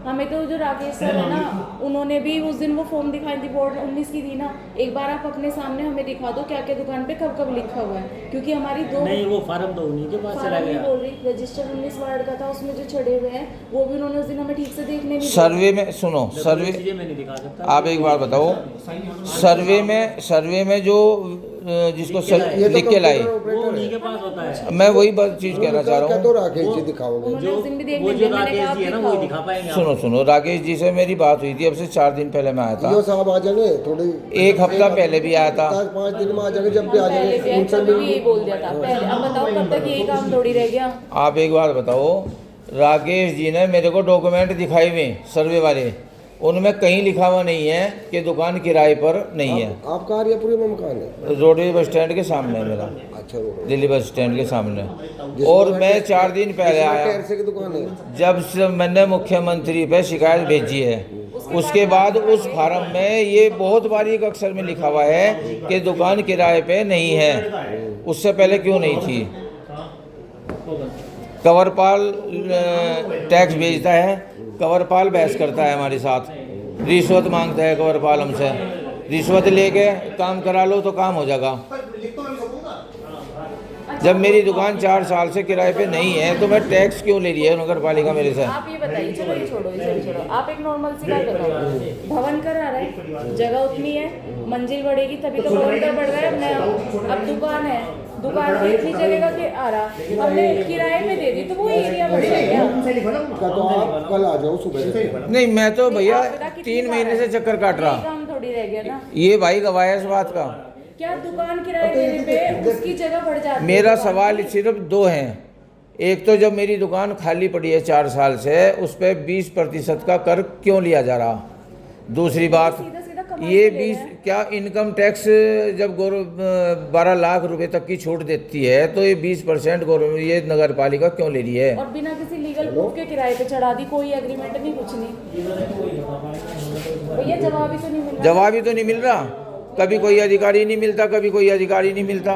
हमें तो जो राकेश सर है ना, उन्होंने भी उस दिन वो फॉर्म दिखाई थी, बोर्ड 19 की थी ना। एक बार आप अपने सामने हमें दिखा दो क्या क्या दुकान पे कब कब लिखा हुआ है, क्योंकि हमारी दो नहीं वो फार्म तो उन्हीं के पास चला फार्म नहीं गया। बोल रही, रजिस्टर 19 वार्ड का था, उसमें जो छड़े हुए हैं वो भी उन्होंने उस दिन हमें ठीक से देखने नहीं दिया। सर्वे में सुनो, सर्वे चीजें मैं नहीं दिखा सकता। आप एक बात बताओ, सर्वे में जो जिसको लिख के लाए, वो उन्हीं के पास होता है। मैं वही बात चीज कहना चाह रहा तो हूँ। राकेश जी दिखाओगे। उन्होंने उस दिन भी देख वो लिया, जो मैंने कहा राकेश आप जी है ना वही दिखाओ। दिखा पाएंगे। सुनो, राकेश जी से मेरी बात हुई थी, अब से 4 दिन पहले मैं आया था। यो साहब आ जाएंगे थोड़ी, 1 हफ्ता पहले भी आया था। 5 दिन में आ जाएंगे, जब भी आ पहले भी आए, जाएंगे। तभी भी यही बोल दिया था पहले। अब बताओ कब तक यही काम थोड़ी रह गया। आप एक बात बताओ, राकेश जी ने मेरे को डॉक्यूमेंट दिखाए हुए सर्वे वाले, उनमें कहीं लिखा हुआ नहीं है कि दुकान किराए पर नहीं है। आपका आर्यपुरी में मकान है? रोडवेज बस स्टैंड के सामने है मेरा, अच्छा, रोड दिल्ली बस स्टैंड के सामने। और मैं 4 दिन पहले आया, टैक्सी की दुकान है। जब से मैंने मुख्यमंत्री पे शिकायत भेजी है, उसके बाद उस फार्म में ये बहुत बारीक अक्षर में लिखा हुआ है कि दुकान किराए पे नहीं है। उससे पहले क्यों नहीं थी? कंवरपाल टैक्स भेजता है, कंवरपाल बहस करता है हमारे साथ, रिश्वत मांगता है कंवरपाल हमसे। रिश्वत लेके काम करा लो तो काम हो जाएगा। जब मेरी दुकान 4 साल से किराए पे नहीं है तो मैं टैक्स क्यों ले रही है नगर पालिका मेरे से? आप ये बताइए, चलो ये छोड़ो, इसे भी छोड़ो। आप एक नॉर्मल सी बात बताओ, भवन करा रहा है, जगह उतनी है, मंजिल बढ़ेगी तभी तो भवन का बढ़ रहा है। अपने अब दुकान है, दुकान की इतनी जगह का आ रहा, हमने किराए पे दे दी तो वो एरिया बढ़ गया। तो आप कल आ जाओ सुबह से। नहीं, मैं तो भैया आप बता कितनी 3 बार महीने से है? चक्कर काट यही रहा। काम थोड़ी रह गया ना। ये भाई गवाह है इस बात का। क्या दुकान किराए देने पे उसकी जगह बढ़ जाती है? मेरा दुकान सवाल की? सिर्फ 2 हैं। एक तो जब मेरी दुकान खाली पड़ी है 4 साल से, उस पर 20% का कर क्यों लिया जा रहा? दूसरी बात, सीधा सीधा कमाई ये ले 20 रहे हैं। क्या इनकम टैक्स जब 12 लाख रुपए तक की छूट देती है तो ये 20% गवर्नमेंट ये नगर पालिका क्यों ले रही है? और बिना किसी लीगल प्रूफ के किराए पे चढ़ा दी, कोई एग्रीमेंट नहीं, कुछ नहीं। भैया जवाब ही तो नहीं मिल रहा। जवाब ही तो नहीं मिल रहा। कभी कोई अधिकारी नहीं मिलता, कभी कोई अधिकारी नहीं मिलता।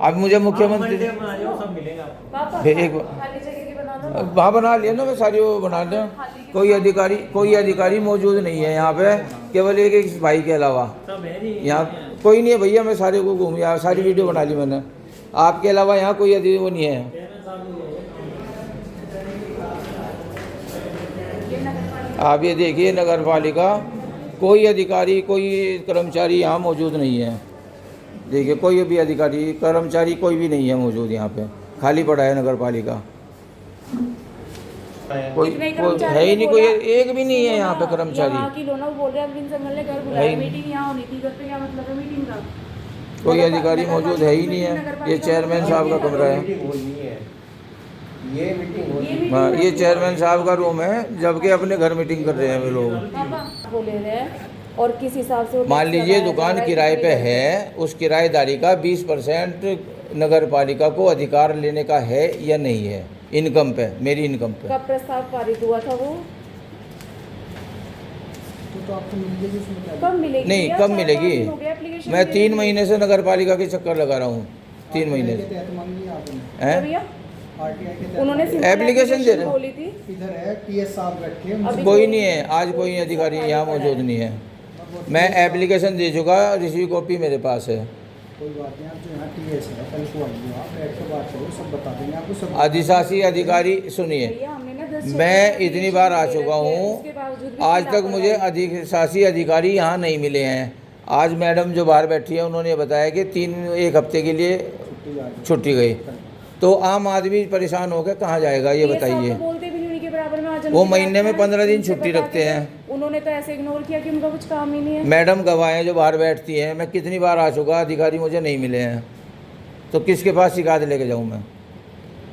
अब मुझे मुख्यमंत्री सब मिलेगा। पापा फिर एक खाली जगह की बना दो। वहाँ बना लिया ना, मैं सारी वो बना लिया। कोई अधिकारी मौजूद नहीं है यहाँ पे, केवल एक इस भाई के अलावा सब है नहीं। यहाँ कोई नहीं है भैया। मैं सारे को घूम यहाँ सारी वीडियो बना ली मैंने। आपके अलावा यहाँ कोई वो नहीं है। आप ये देखिए, नगर पालिका कोई अधिकारी कोई कर्मचारी यहाँ मौजूद नहीं है। देखिए, कोई भी अधिकारी कर्मचारी कोई भी नहीं है मौजूद यहाँ पे, खाली पड़ा है नगर पालिका। कोई कितने कोई कर्मचारी है ही नहीं, कोई बोला? एक भी नहीं है यहाँ पे कर्मचारी। यहाँ की लो ना, वो बोल रहे हैं अरविंद समल ने घर है बुलाया, ही नहीं। मीटिंग यहाँ होनी थी, घर पे क्या मतलब है मीटिंग का? कोई अधिकारी मौजूद है ही नहीं है। ये चेयरमैन साहब का कमरा है। ये मीटिंग हाँ, ये चेयरमैन साहब का रूम है, जबकि अपने घर मीटिंग कर रहे हैं वे लोग। पापा बोले रहे हैं और किस हिसाब से वो मान टैक्स लीजिए लगाया जा दुकान रहा है, किराए पे कितनी है, उस किराएदारी का 20% नगर पालिका को अधिकार लेने का है या नहीं है इनकम पे, मेरी इनकम पे। कब प्रस्ताव पारित हुआ था वो? तो आपको मिलेगी उसमें क्या? कब मिलेगी? नहीं, भैया, कब 4-5 मिलेगी? दिन हो गए application मैं दिए 3 हुए। महीने से नगर पालिका के चक्कर लगा रहा हूँ। 3 महीने से क्या हैं। भैया? आरटीआई के उन्होंने simple Application दे रहे। बोली थी। इधर है टीएस साहब बैठे हैं। अभी कोई नहीं है, आज कोई अधिकारी यहाँ मौजूद नहीं है। मैं एप्लीकेशन दे चुका, रिसीव कॉपी मेरे पास है। कोई बात नहीं, आप जो यहाँ टीएस है कल को आइए, आप बैठ के बात करो, सब बता देंगे आपको सब। अधिशासी अधिकारी सुनिए, भैया, हमने ना 10 मैं इतनी बार आ चुका उसके हूँ, बावजूद भी आज तक लापरवाही। मुझे अधिशासी अधिकारी यहाँ नहीं मिले हैं। आज मैडम जो बाहर बैठी है उन्होंने बताया कि 1 हफ्ते के लिए छुट्टी गई। तो आम आदमी परेशान होकर कहाँ जाएगा ये साहब बताइए? तो बोलते भी नहीं उन्हीं के बराबर में, आज वो उनकी महीने में बात 15 दिन उनसे छुट्टी बता रखते के हैं। उन्होंने तो ऐसे इग्नोर किया कि उनका कुछ काम ही नहीं है। मैडम गवाह हैं जो बाहर बैठती हैं। मैं कितनी बार आ चुका, अधिकारी मुझे नहीं मिले हैं, तो किसके पास शिकायत लेके जाऊँ मैं?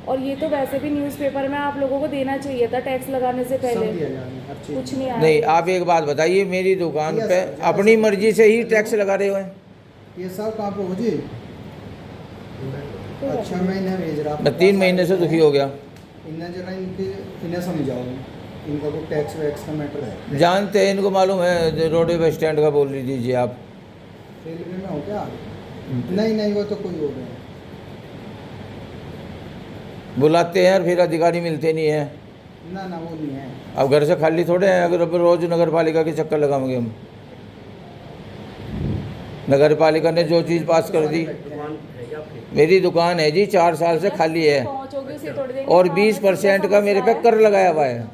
और ये तो वैसे भी न्यूज़पेपर में आप लोगों को देना चाहिए था टैक्स लगाने से पहले, कुछ नहीं आया। नहीं, आप एक बात बताइए, मेरी दुकान पे अपनी मर्जी से ही टैक्स लगा रहे हो हैं। ये साहब कहाँ पे हो जी? अच्छा, मैं इन्हें भेज रहा हूँ। मैं 3 महीने से दुखी हो गया। इन्हें जरा इन्हें समझाओ, इनका कोई टैक्स वैक्स का मैटर है। जानते हैं, इनको मालूम है। रोडवे बस स्टैंड का बोल दीजिए आप। रेलवे में हो क्या? नहीं, वो तो कोई हो गया। बुलाते हैं और फिर अधिकारी मिलते नहीं हैं। ना ना वो नहीं है। अब घर से खाली थोड़े हैं, अगर अब रोज नगर पालिका के चक्कर लगाएंगे हम। नगर पालिका ने जो चीज़ पास कर दी। मेरी दुकान है जी, 4 साल से खाली है, पहुंचोगे उसे थोड़ी देर और में, 20% का मेरे पे कर लगाया हुआ है।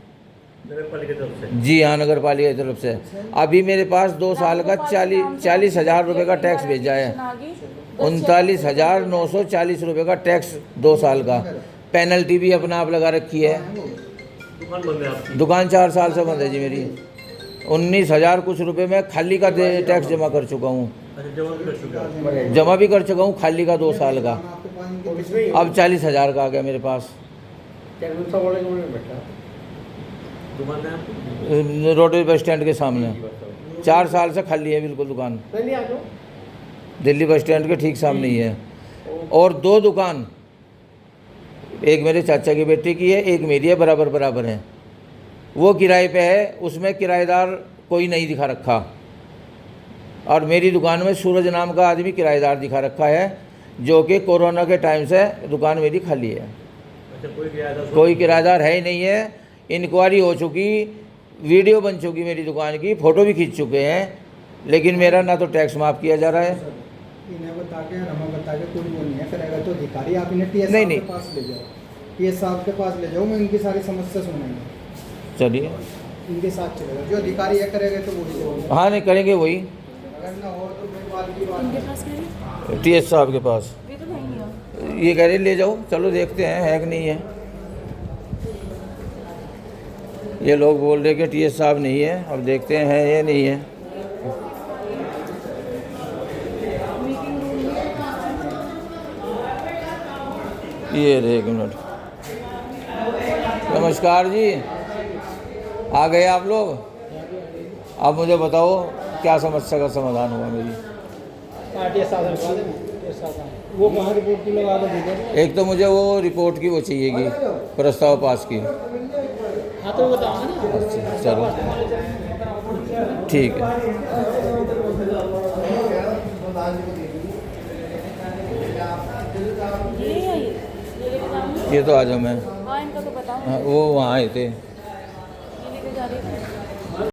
जी हाँ, नगर पालिका की तरफ से। अभी मेरे पास 2 साल का 40,000 रुपये का टैक्स भेजा है। 39,940 रुपये का टैक्स 2 साल का। पेनल्टी भी अपना आप लगा रखी है। दुकान बंद है आपकी? दुकान 4 साल से बंद है जी मेरी। 19,000 कुछ रुपये मैं खाली का टैक्स जमा कर चुका हूँ। अच्छा, जमा भी कर चुके हो? जमा भी कर चुका हूँ खाली का 2 साल का। आपके पास इनके अब 40,000 का आ गया मेरे पास। दुकान है आपकी? रोडवेज बस स्टैंड के सामने 4 साल से खाली है बिल्कुल दुकान। दिल्ली बस स्टैंड के ठीक सामने ही है। और 2 दुकान, एक मेरे चाचा की बेटे की है, एक मेरी है, बराबर बराबर है। वो किराए पे है, उसमें किराएदार कोई नहीं दिखा रखा। और मेरी दुकान में सूरज नाम का आदमी किराएदार दिखा रखा है, जो कि कोरोना के टाइम से दुकान मेरी खाली है। अच्छा, कोई किराएदार है ही नहीं है। इंक्वायरी हो चुकी, वीडियो बन चुकी मेरी दुकान की, फ़ोटो भी खींच चुके हैं, लेकिन मेरा ना तो टैक्स माफ़ किया जा रहा है। इन्हें बता के हमें बता के कोई वो नहीं है करेगा तो अधिकारी। आप इन्हें टीएस नहीं, साहब नहीं। के पास ले जाओ, टीएस साहब के पास ले जाओ, मैं इनकी सारी समस्या सुनेंगे, चलिए, इनके साथ चलेगा। जो अधिकारी है करेगा तो वही होगा। हाँ नहीं करेंगे वही, अगर ना हो तो कोई बात की बात उनके नहीं। पास कह रही TS साहब के पास। ये तो नहीं है। ये कह रहे ले जाओ, चलो देखते हैं है कि नहीं है। ये लोग बोल रहे कि TS साहब नहीं है, अब देखते हैं है या नहीं है। ये रहे, 1 मिनट। नमस्कार जी, आ गए आप लोग? अब मुझे बताओ क्या समस्या का समाधान हुआ मेरी। वो कहाँ रिपोर्ट की लगा दो। एक तो मुझे वो रिपोर्ट की वो चाहिएगी, प्रस्ताव पास की। हाँ तो बताओ ना। अच्छा, चलो ठीक है। ये है ये लेके जाऊंगी। ये तो आ जाओ मैं। हाँ, इनका तो बताओ। हाँ, वो वहाँ आए थे। ये लेके जा रही है।